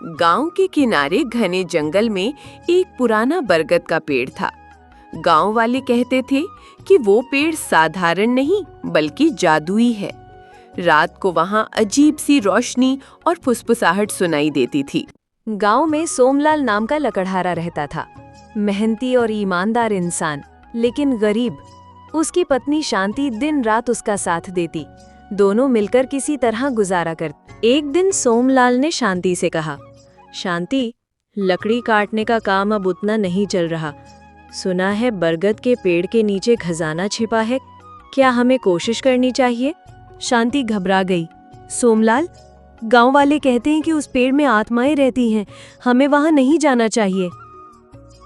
गांव के किनारे घने जंगल में एक पुराना बरगद का पेड़ था। गांव वाले कहते थे कि वो पेड़ साधारण नहीं बल्कि जादुई है। रात को वहां अजीब सी रोशनी और फुसफुसाहट सुनाई देती थी। गांव में सोमलाल नाम का लकड़हारा रहता था। मेहनती और ईमानदार इंसान, लेकिन गरीब। उसकी पत्नी शांति दिन रात उसका साथ देती। दोनों मिलकर किसी तरह गुजारा करते। एक दिन सोमलाल ने शांति से कहा, शांति, लकड़ी काटने का काम अब उतना नहीं चल रहा। सुना है बरगद के पेड़ के नीचे खजाना छिपा है, क्या हमें कोशिश करनी चाहिए? शांति घबरा गई। सोमलाल, गांव वाले कहते हैं कि उस पेड़ में आत्माएं रहती हैं, हमें वहां नहीं जाना चाहिए।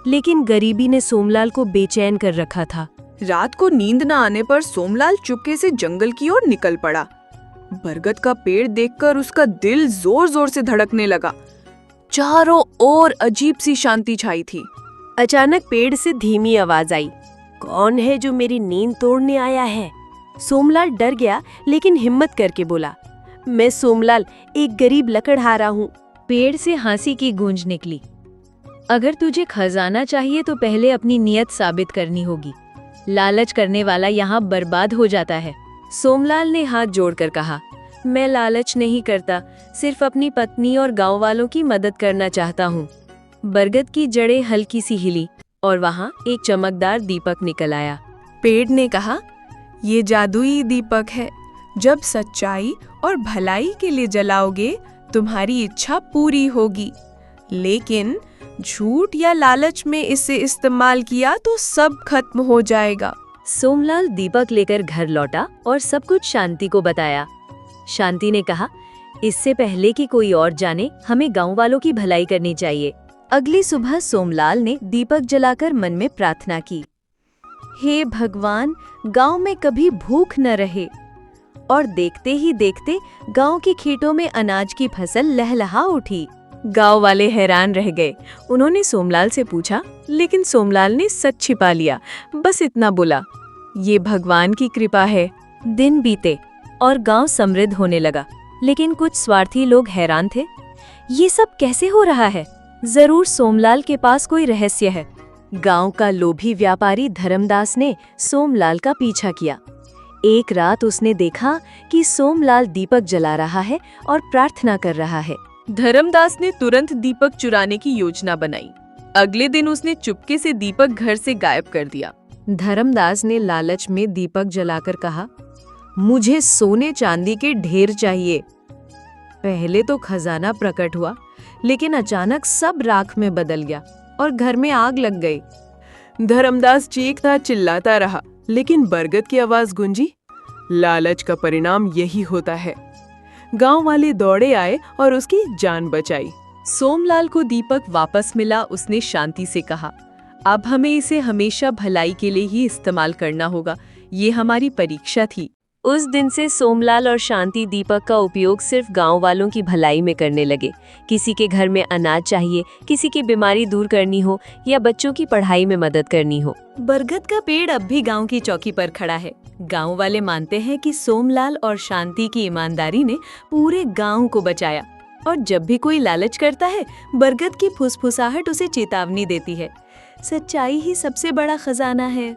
लेकिन गरीबी ने सोमलाल को बेचैन कर रखा था। रात को नींद न आने पर सोमलाल चुपके से जंगल की ओर निकल पड़ा। बरगद का पेड़ देखकर उसका दिल जोर जोर से धड़कने लगा। चारों ओर अजीब सी शांति छाई थी। अचानक पेड़ से धीमी आवाज आई, कौन है जो मेरी नींद तोड़ने आया है? सोमलाल डर गया, लेकिन हिम्मत करके बोला, मैं सोमलाल, एक गरीब लकड़हारा हूँ। पेड़ से हंसी की गूंज निकली। अगर तुझे खजाना चाहिए तो पहले अपनी नीयत साबित करनी होगी। लालच करने वाला यहाँ बर्बाद हो जाता है। सोमलाल ने हाथ जोड़कर कहा, मैं लालच नहीं करता, सिर्फ अपनी पत्नी और गांव वालों की मदद करना चाहता हूँ। बरगद की जड़ें हल्की सी हिली और वहाँ एक चमकदार दीपक निकल आया। पेड़ ने कहा, ये जादुई दीपक है। जब सच्चाई और भलाई के लिए जलाओगे तुम्हारी इच्छा पूरी होगी, लेकिन झूठ या लालच में इसे इस्तेमाल किया तो सब खत्म हो जाएगा। सोमलाल दीपक लेकर घर लौटा और सब कुछ शांति को बताया। शांति ने कहा, इससे पहले कि कोई और जाने, हमें गांव वालों की भलाई करनी चाहिए। अगली सुबह सोमलाल ने दीपक जलाकर मन में प्रार्थना की, हे भगवान, गांव में कभी भूख न रहे। और देखते ही देखते गांव के खेतों में अनाज की फसल लहलहा उठी। गांव वाले हैरान रह गए। उन्होंने सोमलाल से पूछा, लेकिन सोमलाल ने सच छिपा लिया। बस इतना बोला, ये भगवान की कृपा है। दिन बीते और गांव समृद्ध होने लगा, लेकिन कुछ स्वार्थी लोग हैरान थे। ये सब कैसे हो रहा है? जरूर सोमलाल के पास कोई रहस्य है। गांव का लोभी व्यापारी धर्मदास ने सोमलाल का पीछा किया। एक रात उसने देखा कि सोमलाल दीपक जला रहा है और प्रार्थना कर रहा है। धर्मदास ने तुरंत दीपक चुराने की योजना बनाई। अगले दिन उसने चुपके से दीपक घर से गायब कर दिया। धर्मदास ने लालच में दीपक जलाकर कहा, मुझे सोने चांदी के ढेर चाहिए। पहले तो खजाना प्रकट हुआ, लेकिन अचानक सब राख में बदल गया और घर में आग लग गई। धर्मदास चीखता चिल्लाता रहा, लेकिन बरगद की आवाज गूंजी, लालच का परिणाम यही होता है। गांव वाले दौड़े आए और उसकी जान बचाई। सोमलाल को दीपक वापस मिला। उसने शांति से कहा, अब हमें इसे हमेशा भलाई के लिए ही इस्तेमाल करना होगा। ये हमारी परीक्षा थी। उस दिन से सोमलाल और शांति दीपक का उपयोग सिर्फ गांव वालों की भलाई में करने लगे। किसी के घर में अनाज चाहिए, किसी की बीमारी दूर करनी हो या बच्चों की पढ़ाई में मदद करनी हो। बरगद का पेड़ अब भी गांव की चौकी पर खड़ा है। गांव वाले मानते हैं कि सोमलाल और शांति की ईमानदारी ने पूरे गांव को बचाया। और जब भी कोई लालच करता है, बरगद की फुसफुसाहट उसे चेतावनी देती है। सच्चाई ही सबसे बड़ा खजाना है।